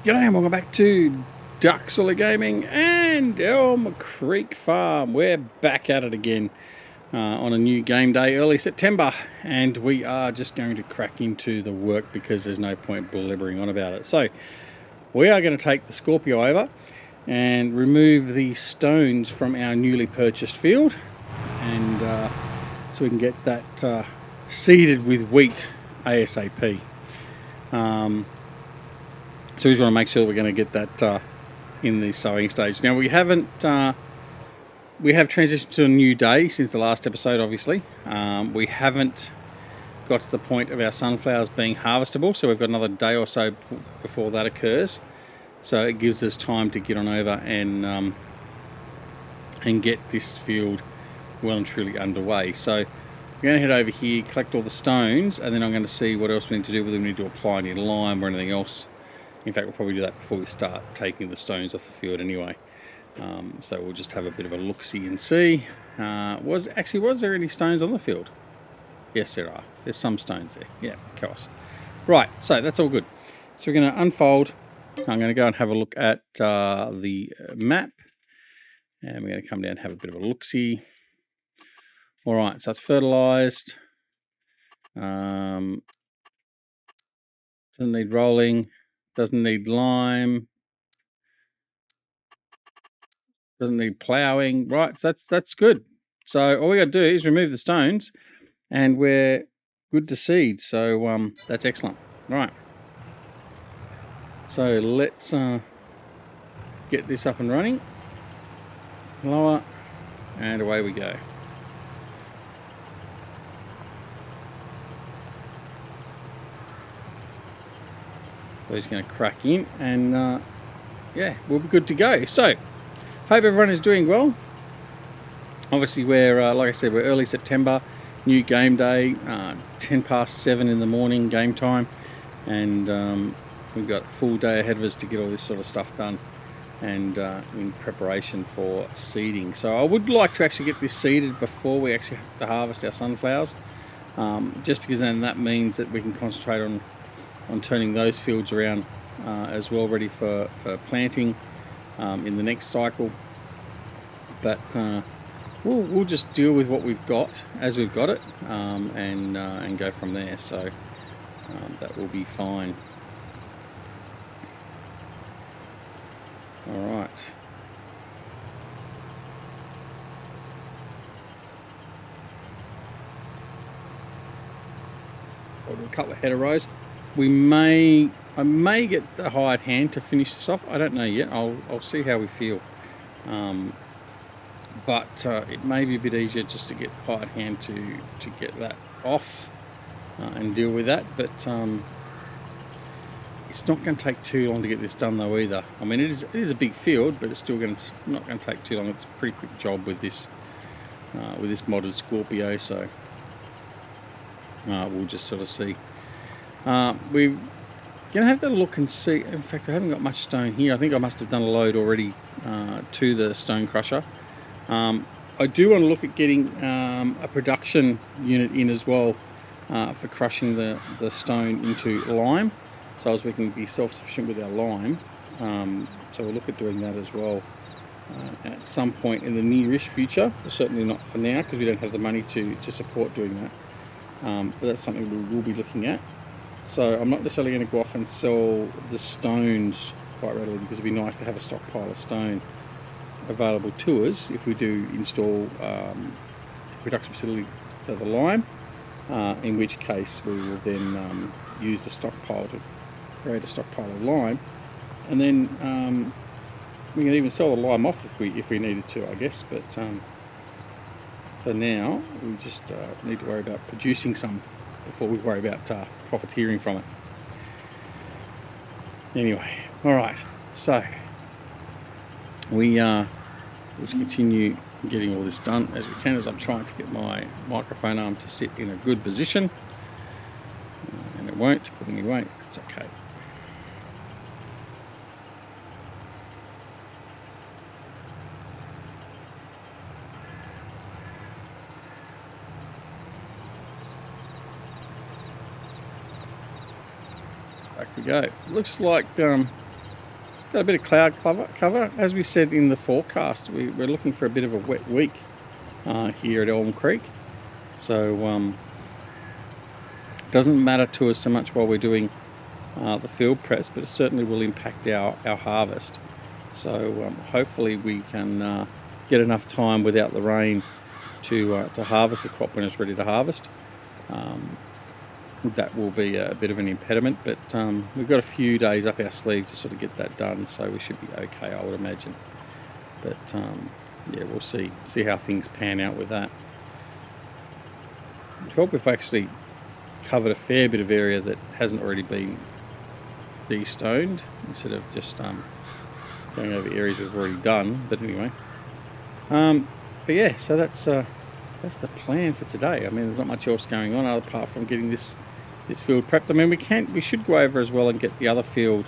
G'day and welcome back to Duxley Gaming and Elm Creek Farm. We're back at it again on a new game day, early September, and we are just going to crack into the work because there's no point blabbering on about it. So we are going to take the Scorpio over and remove the stones from our newly purchased field, and so we can get that seeded with wheat ASAP. So we just want to make sure we're going to get that in the sowing stage. Now we haven't, we have transitioned to a new day since the last episode, obviously. We haven't got to the point of our sunflowers being harvestable, so we've got another day or so before that occurs. So it gives us time to get on over and get this field well and truly underway. So we're going to head over here, collect all the stones, and then I'm going to see what else we need to do, whether we need to apply any lime or anything else. In fact, we'll probably do that before we start taking the stones off the field anyway. So we'll just have a bit of a look-see and see. Was there any stones on the field? Yes, there are. There's some stones there. Yeah, of course. Right, so that's all good. So we're going to unfold. I'm going to go and have a look at the map. And we're going to come down and have a bit of a look-see. All right, so it's fertilised. Doesn't need rolling. Doesn't need lime. Doesn't need ploughing. Right, so that's good. So all we got to do is remove the stones, and we're good to seed. So that's excellent. Right. So let's get this up and running. Lower, and away we go. So he's going to crack in, and yeah, we'll be good to go. So hope everyone is doing well. Obviously we're like I said, we're early September, new game day, 7:10 in the morning game time, and we've got a full day ahead of us to get all this sort of stuff done, and in preparation for seeding. So I would like to actually get this seeded before we actually have to harvest our sunflowers, just because then that means that we can concentrate on turning those fields around as well, ready for planting in the next cycle. But we'll just deal with what we've got as we've got it, and go from there. So that will be fine. All right. I'll do a couple of header rows. I may get the hired hand to finish this off. I don't know yet. I'll see how we feel. But it may be a bit easier just to get hired hand to get that off and deal with that. But it's not going to take too long to get this done though either. I mean, it is a big field, but it's still not going to take too long. It's a pretty quick job with this modded Scorpio. So we'll just sort of see. We're going to have to look and see. In fact, I haven't got much stone here. I think I must have done a load already to the stone crusher. I do want to look at getting a production unit in as well for crushing the stone into lime, so as we can be self-sufficient with our lime. So we'll look at doing that as well at some point in the nearish future. Certainly not for now, because we don't have the money to support doing that. But that's something we will be looking at. So I'm not necessarily going to go off and sell the stones quite readily, because it'd be nice to have a stockpile of stone available to us if we do install a production facility for the lime, in which case we will then use the stockpile to create a stockpile of lime, and then we can even sell the lime off if we needed to, I guess. But for now we just need to worry about producing some before we worry about profiteering from it. Anyway, all right, so we'll just continue getting all this done as we can, as I'm trying to get my microphone arm to sit in a good position, and it won't, but anyway, it's okay. Back we go. Looks like got a bit of cloud cover. As we said in the forecast, we're looking for a bit of a wet week here at Elm Creek. So doesn't matter to us so much while we're doing the field preps, but it certainly will impact our harvest. So hopefully we can get enough time without the rain to harvest the crop when it's ready to harvest. That will be a bit of an impediment, but we've got a few days up our sleeve to sort of get that done, so we should be okay, I would imagine. But yeah, we'll see how things pan out with that. It would help if I actually covered a fair bit of area that hasn't already been de-stoned, instead of just going over areas we've already done. But anyway, but yeah, so that's the plan for today. I mean, there's not much else going on apart from getting this field prepped. I mean, we should go over as well and get the other field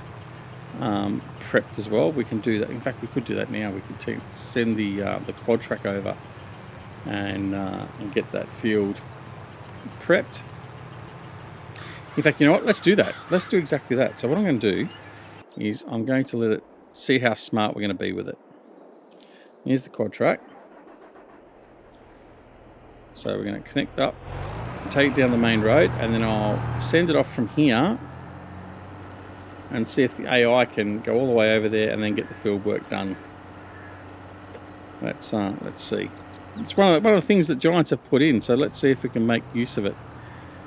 prepped as well. We can do that. In fact, we could do that now. We could send the quad track over and get that field prepped. In fact, you know what? Let's do that. Let's do exactly that. So what I'm going to do is I'm going to let it see how smart we're going to be with it. Here's the quad track. So we're going to connect up, take it down the main road, and then I'll send it off from here and see if the AI can go all the way over there and then get the field work done. Let's see. It's one of the things that Giants have put in, so let's see if we can make use of it.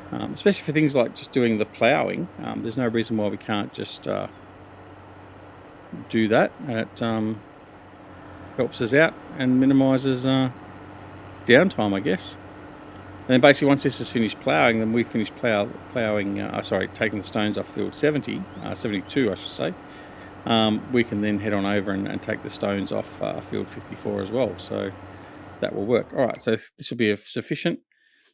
Especially for things like just doing the ploughing. There's no reason why we can't just do that. It helps us out and minimises downtime, I guess. And then basically once this is finished ploughing, then we finish taking the stones off field 72 I should say, we can then head on over and take the stones off field 54 as well. So that will work. All right, so this will be sufficient.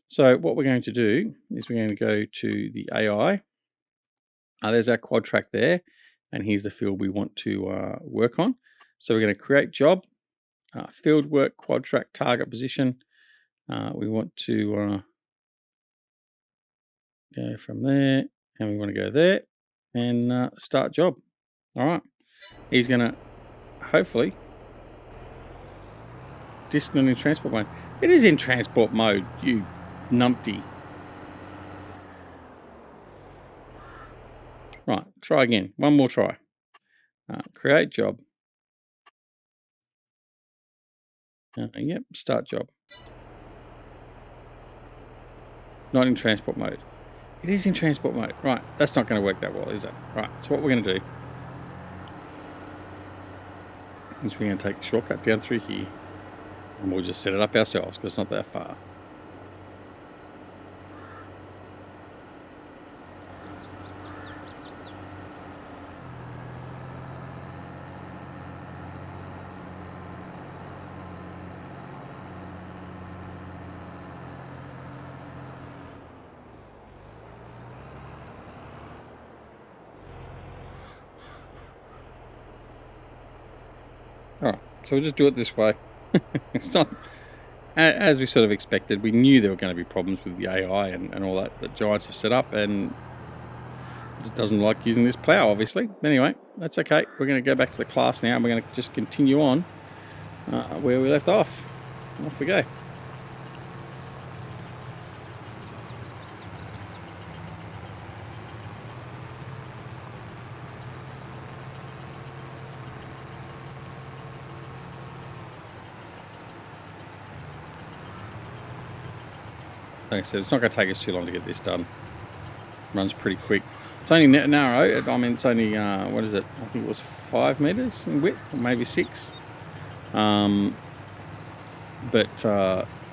So what we're going to do is we're going to go to the AI. There's our quad track there, and here's the field we want to work on. So we're going to create job, field work, quad track, target position. We want to go from there, and we want to go there and start job. All right, he's going to hopefully disk not in transport mode. It is in transport mode, you numpty. Right, try again. One more try. Create job. Yep, start job. Not in transport mode. It is in transport mode. Right, that's not going to work that well, is it? Right, so what we're going to do is we're going to take a shortcut down through here, and we'll just set it up ourselves because it's not that far. Alright, so we'll just do it this way. It's not, as we sort of expected, we knew there were going to be problems with the AI and all that Giants have set up, and it just doesn't like using this plow, obviously. Anyway, that's okay. We're going to go back to the class now, and we're going to just continue on where we left off. Off we go. Like I said, it's not going to take us too long to get this done. Runs pretty quick. It's only narrow. I mean, it's only, what is it? I think it was 5 meters in width, or maybe 6. But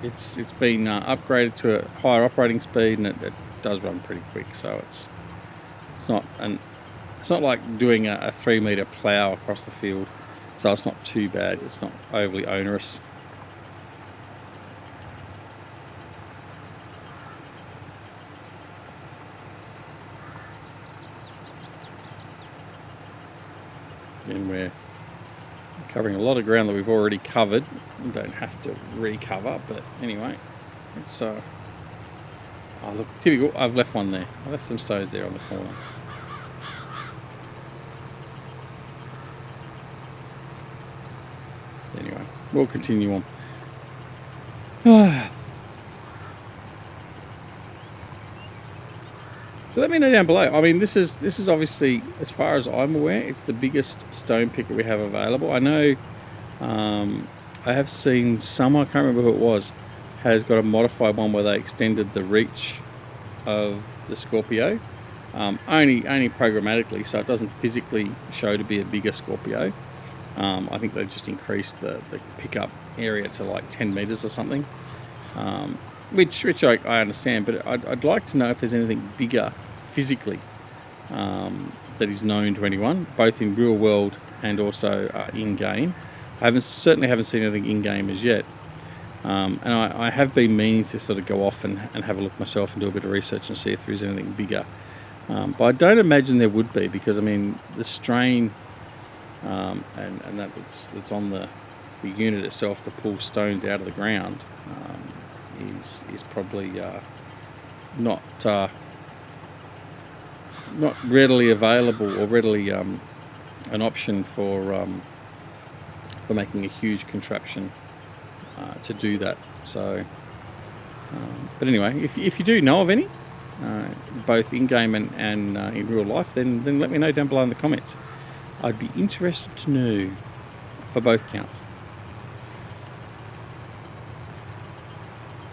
it's been upgraded to a higher operating speed, and it does run pretty quick. So it's not like doing a 3 meter plow across the field. So it's not too bad. It's not overly onerous. And we're covering a lot of ground that we've already covered. We don't have to recover, but anyway, it's oh look, typical. I've left one there. I left some stones there on the corner. we'll continue on. So let me know down below. I mean, this is obviously, as far as I'm aware, it's the biggest stone picker we have available. I know I have seen some, I can't remember who it was, has got a modified one where they extended the reach of the Scorpio, only programmatically, so it doesn't physically show to be a bigger Scorpio. I think they've just increased the pickup area to like 10 meters or something. Which I understand, but I'd like to know if there's anything bigger physically that is known to anyone, both in real world and also in game. I certainly haven't seen anything in game as yet, and I have been meaning to sort of go off and have a look myself and do a bit of research and see if there is anything bigger. But I don't imagine there would be, because I mean the strain and that's on the unit itself to pull stones out of the ground. Is probably not readily available or readily an option for making a huge contraption to do that. So, but anyway, if you do know of any, both in game and in real life, then let me know down below in the comments. I'd be interested to know for both counts.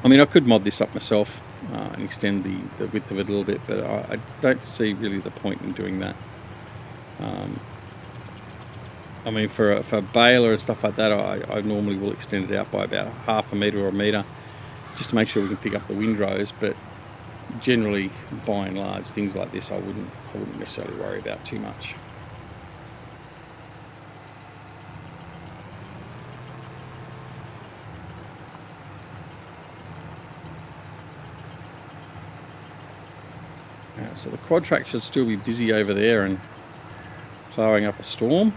I mean, I could mod this up myself and extend the width of it a little bit, but I don't see really the point in doing that. I mean, for a baler and stuff like that, I normally will extend it out by about half a metre or a metre, just to make sure we can pick up the windrows. But generally, by and large, things like this I wouldn't necessarily worry about too much. So the quad track should still be busy over there and ploughing up a storm.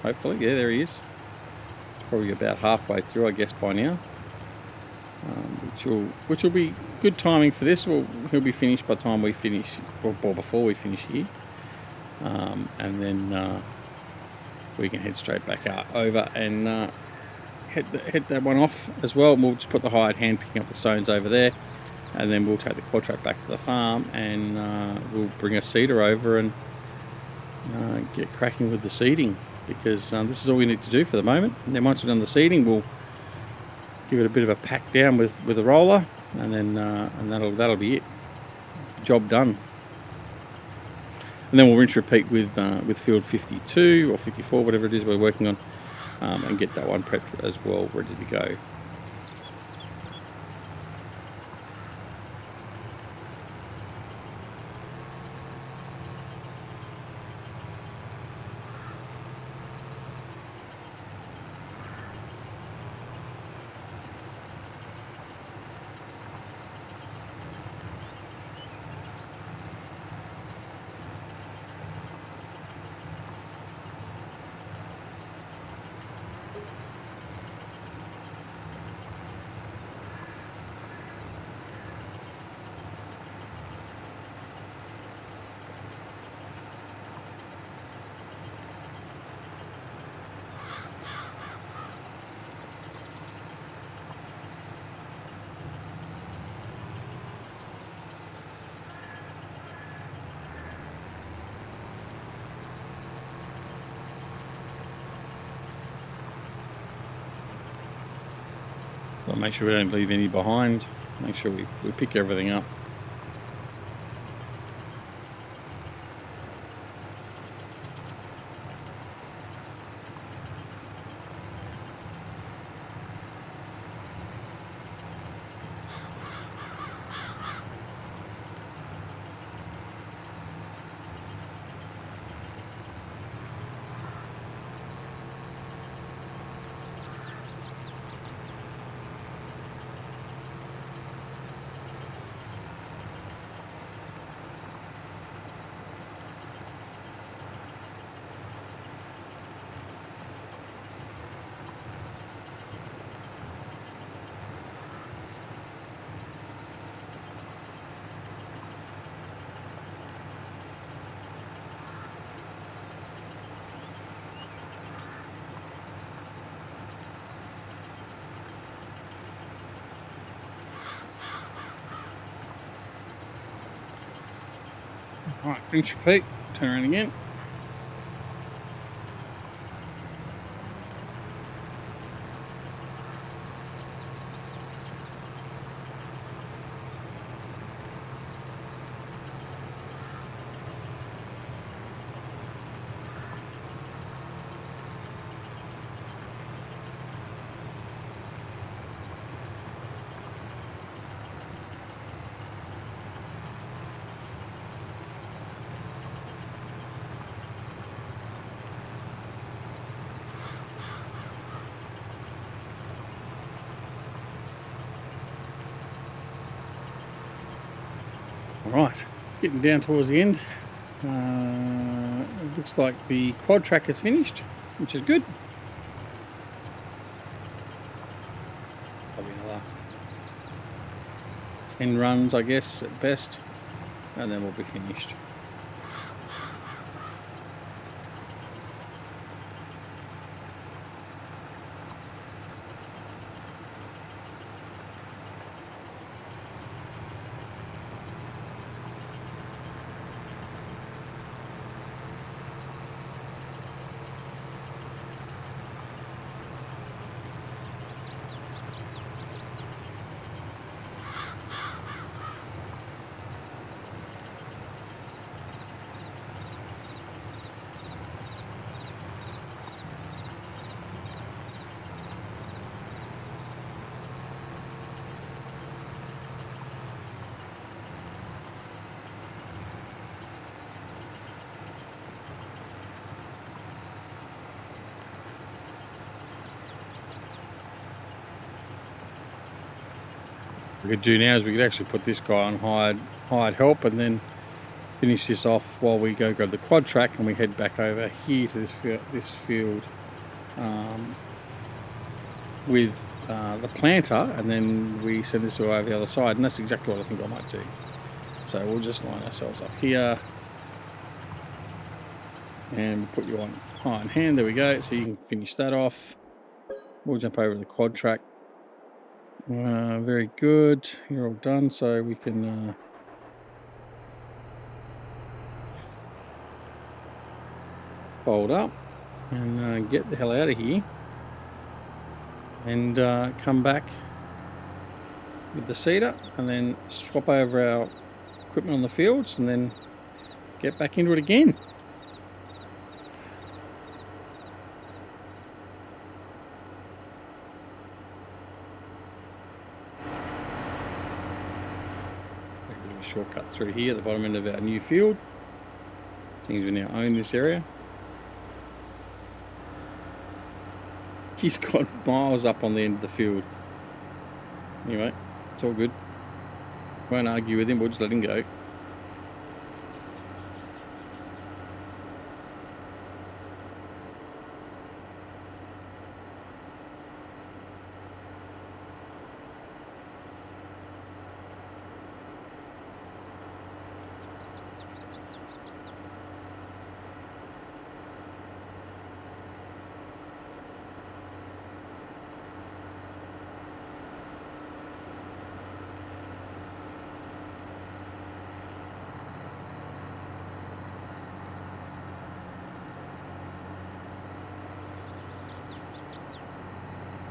Hopefully, yeah, there he is. Probably about halfway through, I guess, by now. Which will be good timing for this. Well, he'll be finished by the time we finish, or before we finish here, and then we can head straight back over and head that one off as well. And we'll just put the hired hand picking up the stones over there. And then we'll take the quad track back to the farm, and we'll bring a seeder over and get cracking with the seeding, because this is all we need to do for the moment. And then once we've done the seeding, we'll give it a bit of a pack down with a roller, and then that'll be it. Job done. And then we'll rinse repeat with field 52 or 54, whatever it is we're working on, and get that one prepped as well, ready to go. But make sure we don't leave any behind. Make sure we pick everything up. Alright, rinse repeat, turn around again. Alright, getting down towards the end. It looks like the quad track is finished, which is good. Probably another 10 runs, I guess, at best, and then we'll be finished. What we could do now is we could actually put this guy on hired help and then finish this off while we go grab the quad track and we head back over here to this field with the planter, and then we send this over the other side, and that's exactly what I think I might do. So we'll just line ourselves up here and put you on high in hand. There we go, so you can finish that off. We'll jump over to the quad track. Very good, you're all done, so we can fold up and get the hell out of here and come back with the seeder and then swap over our equipment on the fields and then get back into it again. Shortcut through here at the bottom end of our new field. Seems we now own this area. He's got miles up on the end of the field. Anyway, it's all good. Won't argue with him, we'll just let him go.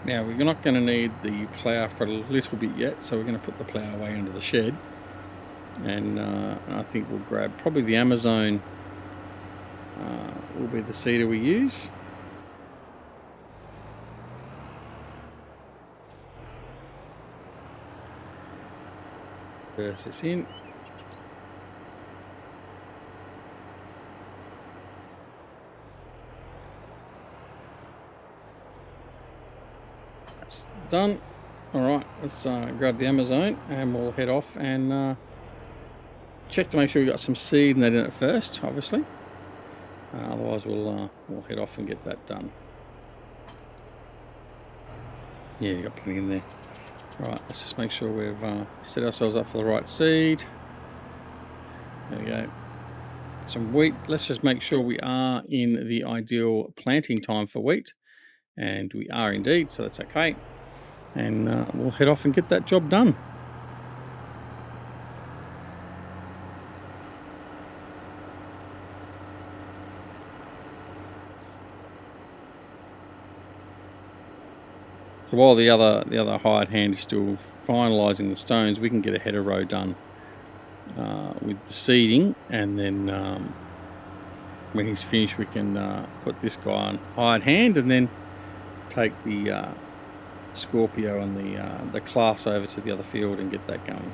Now we're not going to need the plough for a little bit yet, so we're going to put the plough away under the shed, and I think we'll grab probably the Amazon will be the seeder we use. Burst this in. That's done. Alright, let's grab the Amazon and we'll head off and check to make sure we got some seed in that in it first, obviously. Otherwise we'll head off and get that done. Yeah, you got plenty in there. Right, let's just make sure we've set ourselves up for the right seed. There we go. Some wheat. Let's just make sure we are in the ideal planting time for wheat. And we are indeed, so that's okay. And we'll head off and get that job done. So while the other hired hand is still finalising the stones, we can get a header row done with the seeding, and then when he's finished, we can put this guy on hired hand, and then take the Scorpio and the class over to the other field and get that going.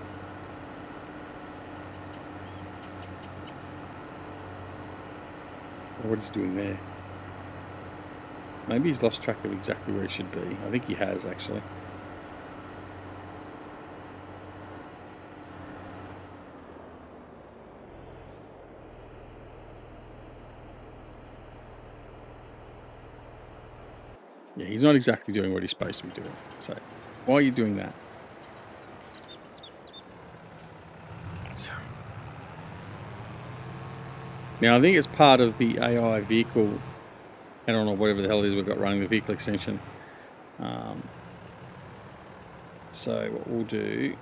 What he's doing there? Maybe he's lost track of exactly where he should be. I think he has, actually. Yeah, he's not exactly doing what he's supposed to be doing. So, why are you doing that? Now, I think it's part of the AI vehicle add-on or whatever the hell it is we've got running, the vehicle extension. So what we'll do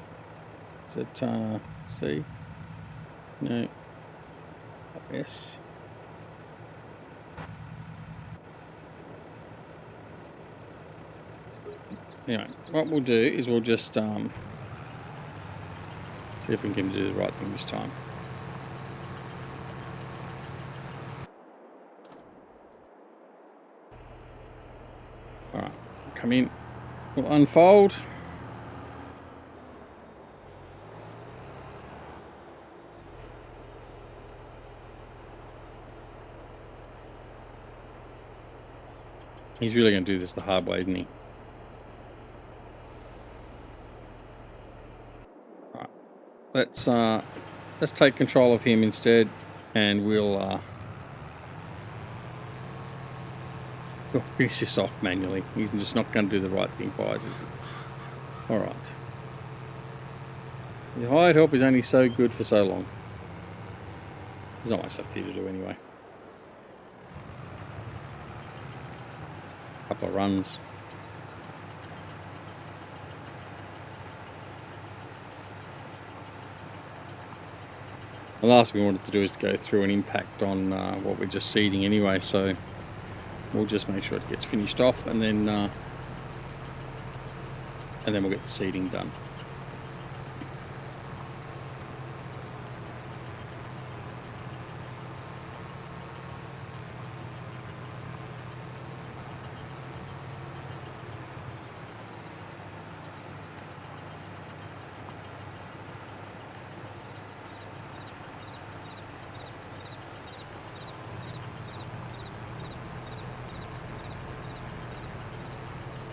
is that, see, no, yes. Anyway, what we'll do is we'll just see if we can do the right thing this time. Alright, come in, we'll unfold. He's really going to do this the hard way, isn't he? Alright, let's take control of him instead, and we'll finish this off manually. He's just not going to do the right thing for us, is he? Alright. The hired help is only so good for so long. There's not much left here to do anyway. Couple of runs. The last thing we wanted to do is to go through and impact on what we're just seeding anyway, so we'll just make sure it gets finished off, and then we'll get the seeding done.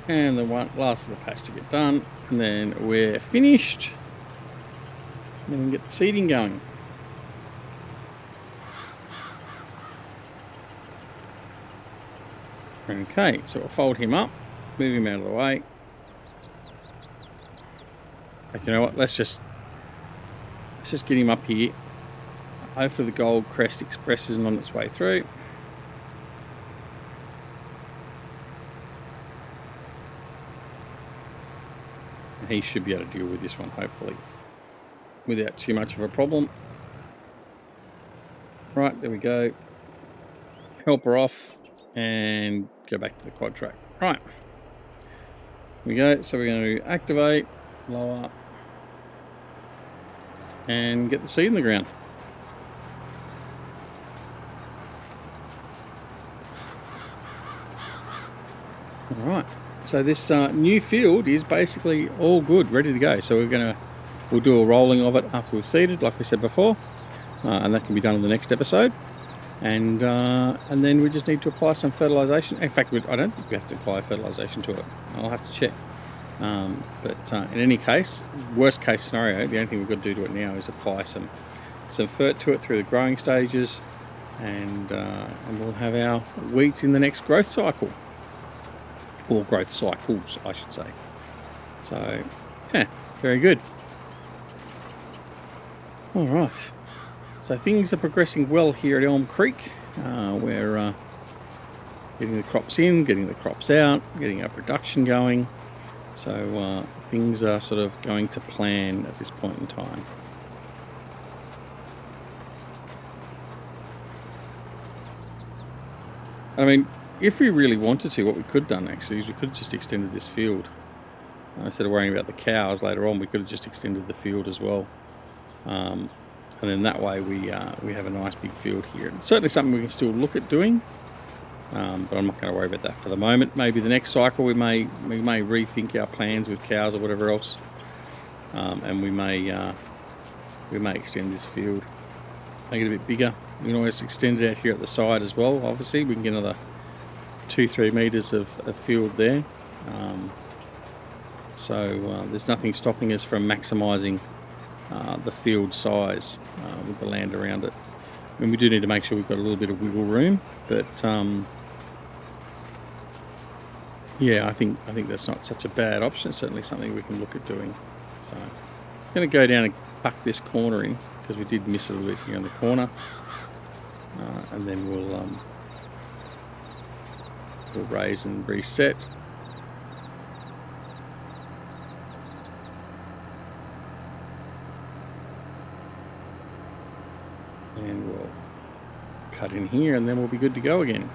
And the last of the patch to get done, and then we're finished. And then we can get the seeding going. Okay, so we'll fold him up, move him out of the way. Like, you know what? Let's just get him up here. Hopefully the Gold Crest Express isn't on its way through. He should be able to deal with this one, hopefully, without too much of a problem. Right, there we go. Help her off and go back to the quad track. Right, here we go. So we're going to activate, lower, and get the seed in the ground. All right. So this new field is basically all good, ready to go. So we'll do a rolling of it after we've seeded, like we said before, and that can be done in the next episode. And then we just need to apply some fertilisation. In fact, I don't think we have to apply fertilisation to it. I'll have to check. But in any case, worst case scenario, the only thing we've got to do to it now is apply some fert to it through the growing stages, and we'll have our wheat in the next growth cycle. Or growth cycles, I should say. So, yeah, very good. All right. So things are progressing well here at Elm Creek. We're getting the crops in, getting the crops out, getting our production going. So things are sort of going to plan at this point in time. I mean, if we really wanted to, what we could have done actually is we could have just extended this field. Instead of worrying about the cows later on, we could have just extended the field as well. And then that way we have a nice big field here. It's certainly something we can still look at doing, but I'm not going to worry about that for the moment. Maybe the next cycle we may rethink our plans with cows or whatever else, and we may extend this field, make it a bit bigger. We can always extend it out here at the side as well. Obviously, we can get another 2-3 meters of field there. So there's nothing stopping us from maximising the field size with the land around it. I mean, we do need to make sure we've got a little bit of wiggle room, but yeah, I think that's not such a bad option. It's certainly something we can look at doing. So I'm going to go down and tuck this corner in because we did miss a little bit here on the corner, and then we'll raise and reset. And we'll cut in here, and then we'll be good to go again.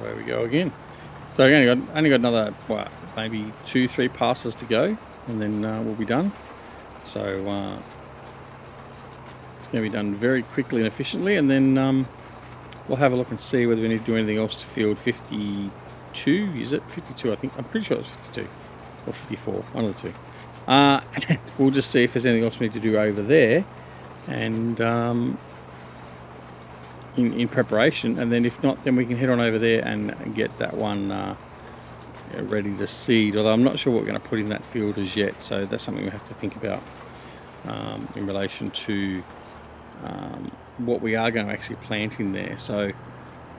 There we go again. So I only got another maybe 2-3 passes to go, and then we'll be done. So it's going to be done very quickly and efficiently, and then we'll have a look and see whether we need to do anything else to field 52. Is it 52? I think I'm pretty sure it's 52 or 54, one of the two. We'll just see if there's anything else we need to do over there, and in preparation, and then if not, then we can head on over there and get that one ready to seed. Although I'm not sure what we're going to put in that field as yet, so that's something we have to think about in relation to what we are going to actually plant in there. So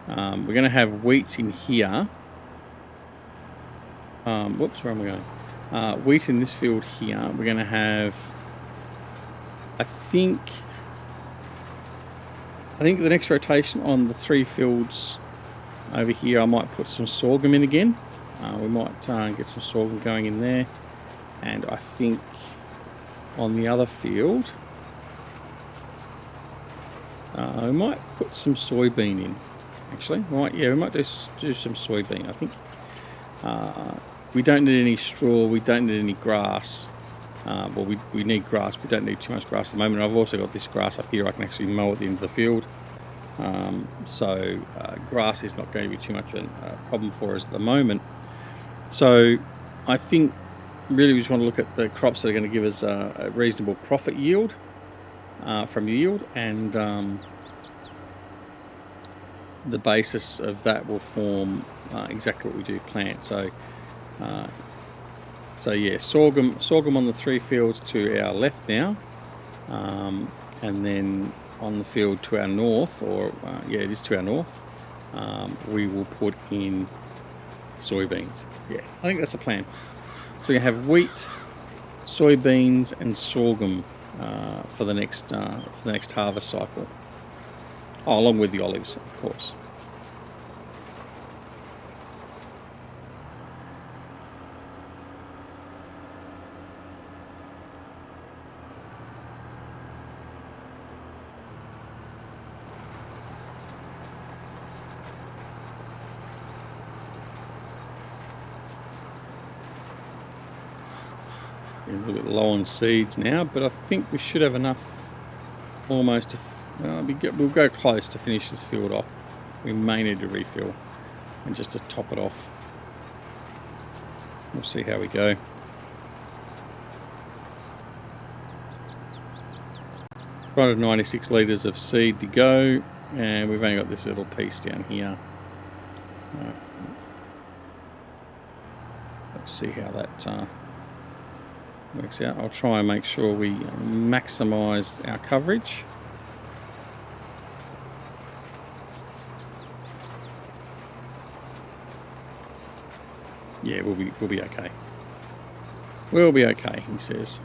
we're going to have wheat in here. Whoops, where am I going? Wheat in this field here. We're going to have, I think the next rotation on the 3 fields over here, I might put some sorghum in again. We might get some sorghum going in there, and I think on the other field we might put some soybean in. Actually, we might do some soybean. I think we don't need any straw. We don't need any grass. Well, we need grass. We don't need too much grass at the moment. I've also got this grass up here I can actually mow at the end of the field. So grass is not going to be too much of a problem for us at the moment. So I think really we just want to look at the crops that are going to give us a reasonable profit yield from yield, and the basis of that will form exactly what we do plant. So yeah, sorghum on the 3 fields to our left now, and then on the field to our north, yeah, it is to our north, we will put in soybeans. Yeah, I think that's the plan. So you have wheat, soybeans, and sorghum for the next harvest cycle. Oh, along with the olives, of course. A little bit low on seeds now, but I think we should have enough almost to we'll go close to finish this field off. We may need to refill and just to top it off. We'll see how we go. 96 litres of seed to go, and we've only got this little piece down here. Let's see how that works out. I'll try and make sure we maximise our coverage. Yeah, we'll be okay. We'll be okay, he says.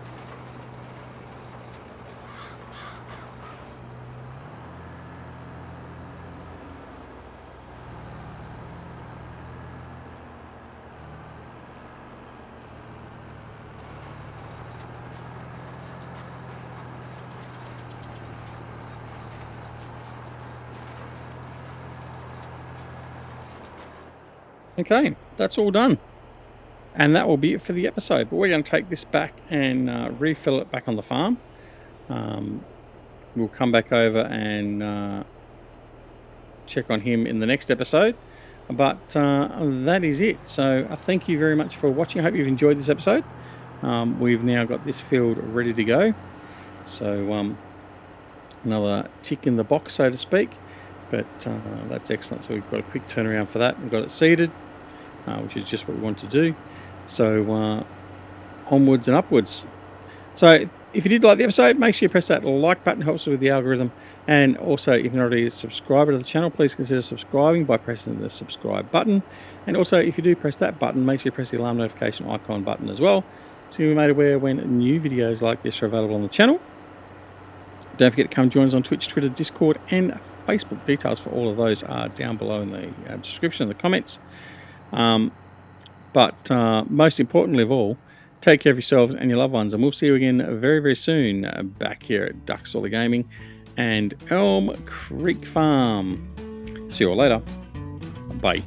Okay, that's all done. And that will be it for the episode. But we're going to take this back and refill it back on the farm. We'll come back over and check on him in the next episode. But that is it. So thank you very much for watching. I hope you've enjoyed this episode. We've now got this field ready to go. So another tick in the box, so to speak. But that's excellent. So we've got a quick turnaround for that. We've got it seeded, which is just what we want to do. So onwards and upwards. So if you did like the episode, make sure you press that like button. Helps with the algorithm. And also, if you're not already a subscriber to the channel, please consider subscribing by pressing the subscribe button. And also, if you do press that button, make sure you press the alarm notification icon button as well, so you'll be made aware when new videos like this are available on the channel. Don't forget to come join us on Twitch, Twitter, Discord, and Facebook. Details for all of those are down below in the description and the comments. But most importantly of all, take care of yourselves and your loved ones, and we'll see you again very, very soon back here at Duck Solar Gaming and Elm Creek Farm. See you all later. Bye.